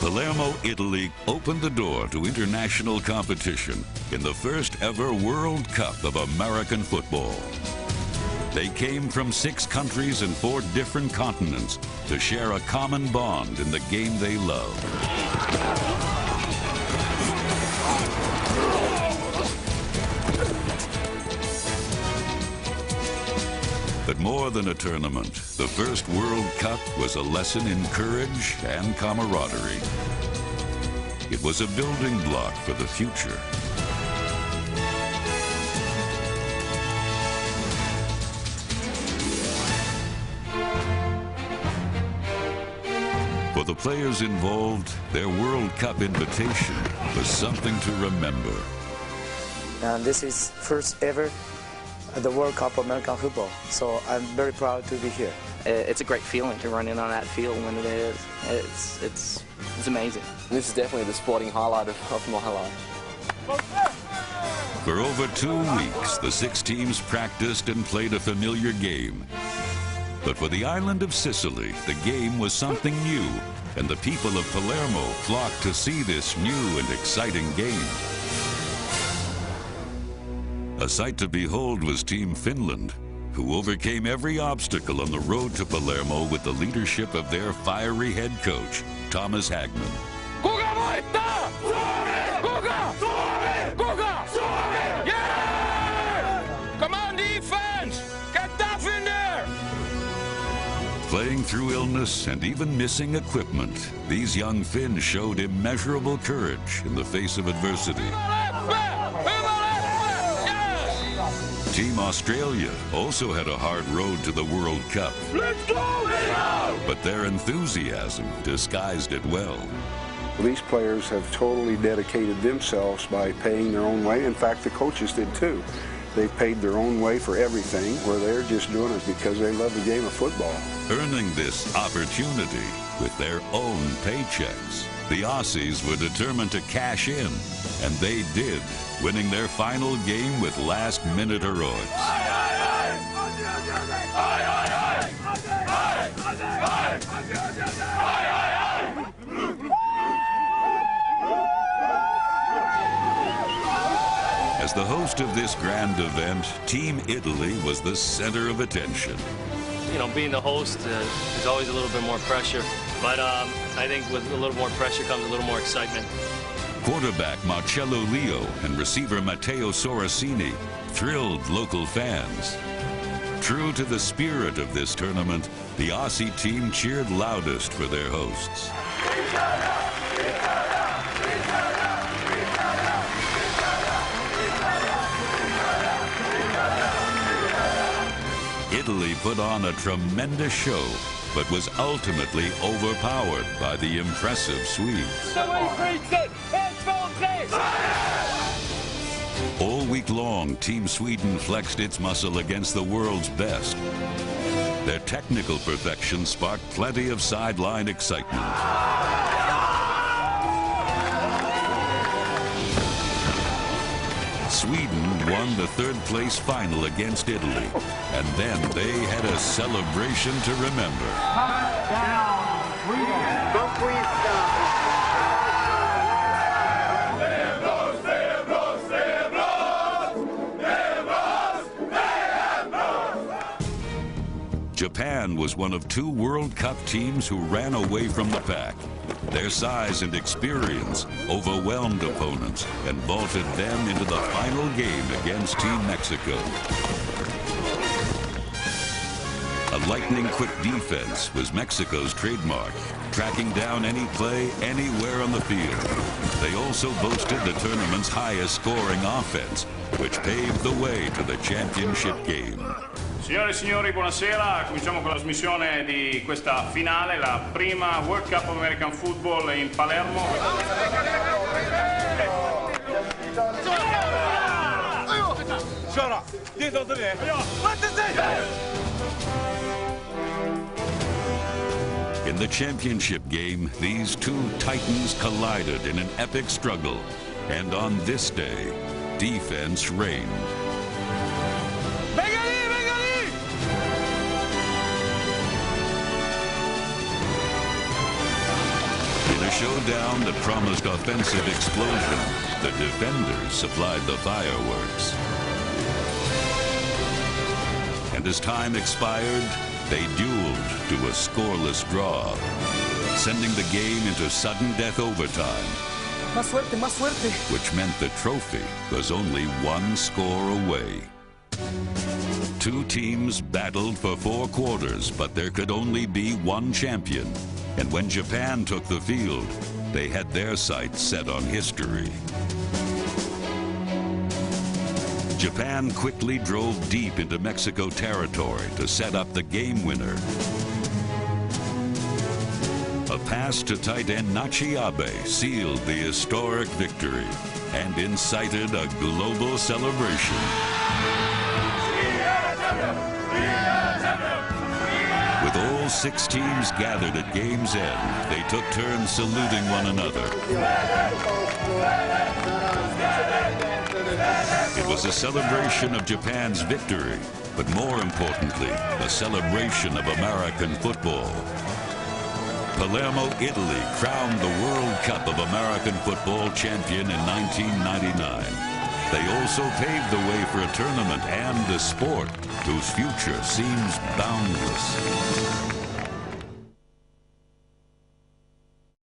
Palermo, Italy opened the door to international competition in the first ever World Cup of American football. They came from 6 countries and 4 different continents to share a common bond in the game they love. But more than a tournament, the first World Cup was a lesson in courage and camaraderie. It was a building block for the future. For the players involved, their World Cup invitation was something to remember. And this is first ever the World Cup of American football, so I'm very proud to be here. It's a great feeling to run in on that field when it is. It's amazing. This is definitely the sporting highlight of my life. For over 2 weeks, the 6 teams practiced and played a familiar game. But for the island of Sicily, the game was something new, and the people of Palermo flocked to see this new and exciting game. A sight to behold was Team Finland, who overcame every obstacle on the road to Palermo with the leadership of their fiery head coach, Thomas Hagman. Kuka voittaa? Suomi! Kuka? Suomi! Kuka? Suomi! Yeah! Come on, defense! Get tough in there! Playing through illness and even missing equipment, these young Finns showed immeasurable courage in the face of adversity. Team Australia also had a hard road to the World Cup. Let's go! But their enthusiasm disguised it well. These players have totally dedicated themselves by paying their own way. In fact, the coaches did too. They paid their own way for everything, where they're just doing it because they love the game of football. Earning this opportunity with their own paychecks, the Aussies were determined to cash in, and they did, winning their final game with last-minute heroics. As the host of this grand event, Team Italy was the center of attention. You know, being the host is always a little bit more pressure, but I think with a little more pressure comes a little more excitement. Quarterback Marcello Leo and receiver Matteo Sorrasini thrilled local fans. True to the spirit of this tournament, the Aussie team cheered loudest for their hosts. Italy put on a tremendous show, but was ultimately overpowered by the impressive Swedes. All week long, Team Sweden flexed its muscle against the world's best. Their technical perfection sparked plenty of sideline excitement. Sweden won the third-place final against Italy, and then they had a celebration to remember. Japan was one of 2 World Cup teams who ran away from the pack. Their size and experience overwhelmed opponents and vaulted them into the final game against Team Mexico. A lightning-quick defense was Mexico's trademark, tracking down any play anywhere on the field. They also boasted the tournament's highest-scoring offense, which paved the way to the championship game. Signore e signori, buonasera. Cominciamo con la trasmissione di questa finale, la prima World Cup of American Football in Palermo. In the championship game, these 2 titans collided in an epic struggle. And on this day, defense reigned. showdown that promised offensive explosion, the defenders supplied the fireworks. And as time expired, they dueled to a scoreless draw, sending the game into sudden death overtime, Más suerte, más suerte. which meant the trophy was only one score away. Two teams battled for 4 quarters, but there could only be one champion. And when Japan took the field, they had their sights set on history. Japan quickly drove deep into Mexico territory to set up the game winner. A pass to tight end Nachi Abe sealed the historic victory and incited a global celebration. With all 6 teams gathered at game's end, they took turns saluting one another. It was a celebration of Japan's victory, but more importantly, a celebration of American football. Palermo, Italy crowned the World Cup of American Football champion in 1999. They also paved the way for a tournament and a sport whose future seems boundless.